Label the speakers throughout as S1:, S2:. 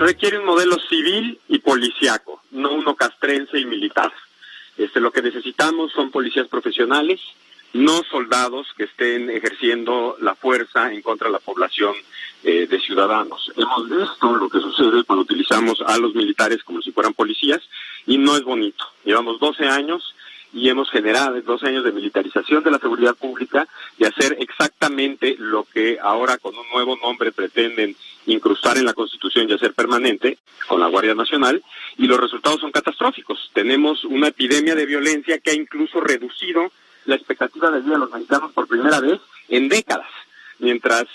S1: Requiere un modelo civil y policíaco, no uno castrense y militar. Lo que necesitamos son policías profesionales, no soldados que estén ejerciendo la fuerza en contra de la población de ciudadanos. Hemos visto lo que sucede cuando utilizamos a los militares como si fueran policías y no es bonito. Llevamos 12 años y hemos generado 12 años de militarización de la seguridad pública, de hacer exactamente lo que ahora con un nuevo nombre pretenden incrustar en la Constitución y hacer permanente con la Guardia Nacional, y los resultados son catastróficos. Tenemos una epidemia de violencia que ha incluso reducido la expectativa de vida de los mexicanos por primera vez en décadas. Mientras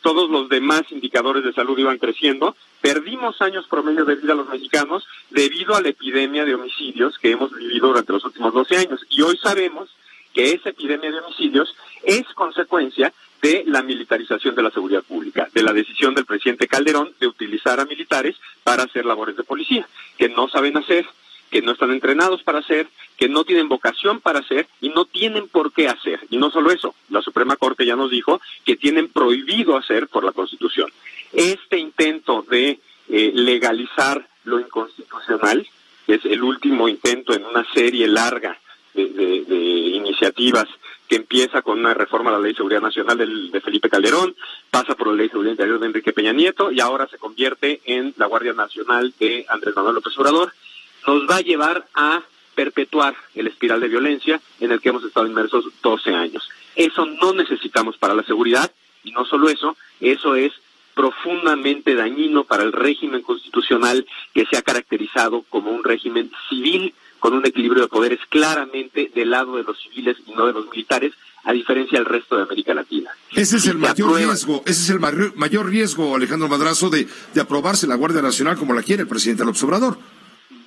S1: todos los demás indicadores de salud iban creciendo, perdimos años promedio de vida a los mexicanos debido a la epidemia de homicidios que hemos vivido durante los últimos 12 años. Y hoy sabemos que esa epidemia de homicidios es consecuencia de la militarización de la seguridad pública, de la decisión del presidente Calderón de utilizar a militares para hacer labores de policía, que no saben hacer, que no están entrenados para hacer, que no tienen vocación para hacer y no tienen por qué hacer. Y no solo eso, la Suprema Corte ya nos dijo que tienen prohibido hacer por la Constitución. Este intento de legalizar lo inconstitucional, que es el último intento en una serie larga de iniciativas que empieza con una reforma a la Ley de Seguridad Nacional de Felipe Calderón, pasa por la Ley de Seguridad Interior de Enrique Peña Nieto y ahora se convierte en la Guardia Nacional de Andrés Manuel López Obrador, nos va a llevar a perpetuar el espiral de violencia en el que hemos estado inmersos 12 años. Eso no necesitamos para la seguridad, y no solo eso es profundamente dañino para el régimen constitucional que se ha caracterizado como un régimen civil con un equilibrio de poderes claramente del lado de los civiles y no de los militares, a diferencia del resto de América Latina.
S2: Ese es el mayor riesgo, Alejandro Madrazo, de aprobarse la Guardia Nacional como la quiere el presidente López Obrador.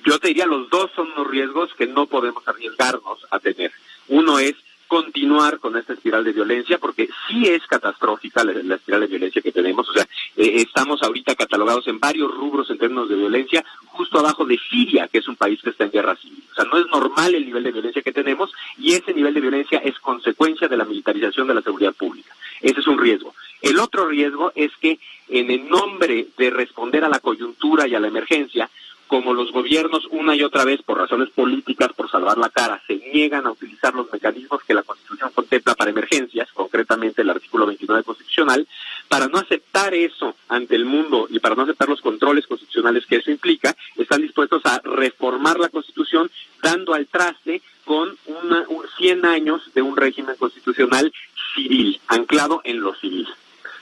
S1: Yo te diría, los dos son unos riesgos que no podemos arriesgarnos a tener. Uno es continuar con esta espiral de violencia, porque sí es catastrófica la espiral de violencia que tenemos. O sea, estamos ahorita catalogados en varios rubros en términos de violencia, justo abajo de Siria, que es un país que está en guerra civil. O sea, no es normal el nivel de violencia que tenemos, y ese nivel de violencia es consecuencia de la militarización de la seguridad pública. Ese es un riesgo. El otro riesgo es que, en el nombre de responder a la coyuntura y a la emergencia, como los gobiernos una y otra vez, por razones políticas, por salvar la cara, se niegan a utilizar los mecanismos que la Constitución contempla para emergencias, concretamente el artículo 29 constitucional, para no aceptar eso ante el mundo y para no aceptar los controles constitucionales que eso implica, están dispuestos a reformar la Constitución, dando al traste con 100 años de un régimen constitucional civil, anclado en lo civil.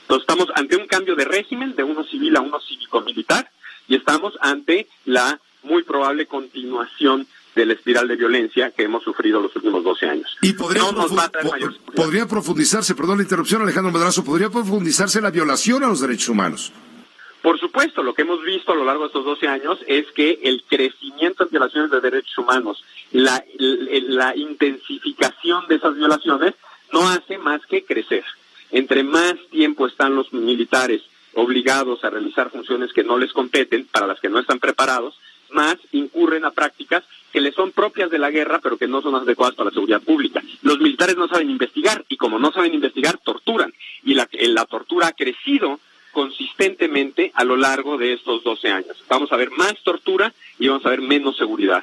S1: Entonces estamos ante un cambio de régimen, de uno civil a uno cívico-militar, y estamos ante la muy probable continuación de la espiral de violencia que hemos sufrido los últimos 12 años.
S2: Y podría profundizarse, perdón la interrupción, Alejandro Madrazo, podría profundizarse la violación a los derechos humanos.
S1: Por supuesto, lo que hemos visto a lo largo de estos 12 años es que el crecimiento en violaciones de derechos humanos, la intensificación de esas violaciones, no hace más que crecer. Entre más tiempo están los militares obligados a realizar funciones que no les competen, para las que no están preparados, más incurren a prácticas que les son propias de la guerra, pero que no son adecuadas para la seguridad pública. Los militares no saben investigar, y como no saben investigar, torturan. Y la tortura ha crecido consistentemente a lo largo de estos 12 años. Vamos a ver más tortura y vamos a ver menos seguridad.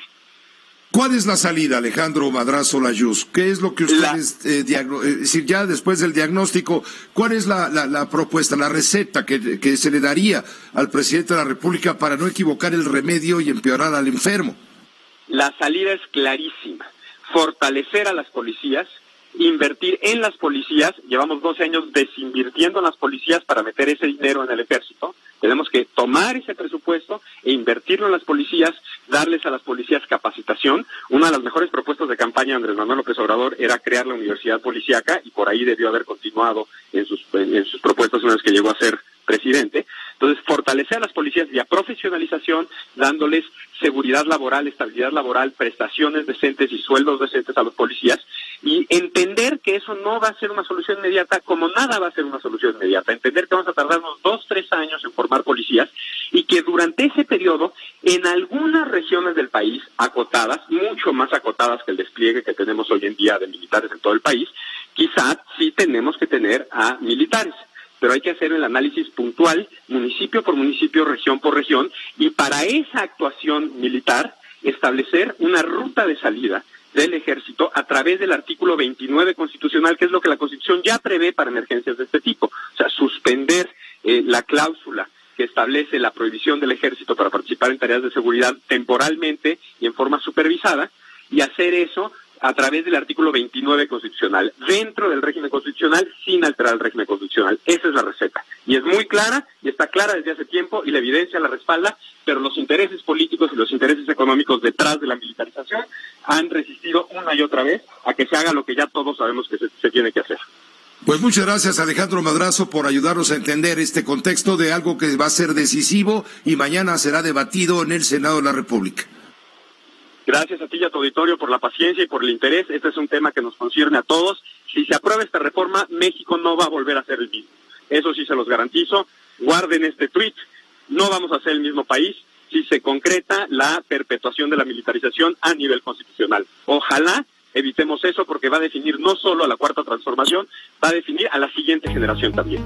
S2: ¿Cuál es la salida, Alejandro Madrazo Layuz? ¿Qué es lo que ustedes, es decir, ya después del diagnóstico, cuál es la propuesta, la receta que se le daría al presidente de la República para no equivocar el remedio y empeorar al enfermo?
S1: La salida es clarísima. Fortalecer a las policías, invertir en las policías. Llevamos 12 años desinvirtiendo en las policías para meter ese dinero en el ejército. Tenemos que tomar ese presupuesto e invertirlo en las policías, darles a las policías capacitación. Una de las mejores propuestas de campaña de Andrés Manuel López Obrador era crear la Universidad Policíaca, y por ahí debió haber continuado en sus propuestas una vez que llegó a ser presidente. Entonces, fortalecer a las policías vía profesionalización, dándoles seguridad laboral, estabilidad laboral, prestaciones decentes y sueldos decentes a los policías, y entender que eso no va a ser una solución inmediata, como nada va a ser una solución inmediata. Entender que vamos a tardarnos 2-3 años en formar policías, y que durante ese periodo, en algunas regiones del país, acotadas, mucho más acotadas que el despliegue que tenemos hoy en día de militares en todo el país, quizás sí tenemos que tener a militares. pero hay que hacer el análisis puntual, municipio por municipio, región por región, y para esa actuación militar establecer una ruta de salida del ejército a través del artículo 29 constitucional, que es lo que la Constitución ya prevé para emergencias de este tipo. O sea, suspender la cláusula que establece la prohibición del ejército para participar en tareas de seguridad temporalmente y en forma supervisada, y hacer eso a través del artículo 29 constitucional, dentro del régimen constitucional, sin alterar el régimen constitucional. Esa es la receta. Y es muy clara, y está clara desde hace tiempo, y la evidencia la respalda, pero los intereses políticos y los intereses económicos detrás de la militarización han resistido una y otra vez a que se haga lo que ya todos sabemos que se tiene que hacer.
S2: Pues muchas gracias, Alejandro Madrazo, por ayudarnos a entender este contexto de algo que va a ser decisivo y mañana será debatido en el Senado de la República.
S1: Gracias a ti y a tu auditorio por la paciencia y por el interés. Este es un tema que nos concierne a todos. Si se aprueba esta reforma, México no va a volver a ser el mismo. Eso sí se los garantizo. Guarden este tuit. No vamos a ser el mismo país si se concreta la perpetuación de la militarización a nivel constitucional. Ojalá evitemos eso, porque va a definir no solo a la Cuarta Transformación, va a definir a la siguiente generación también.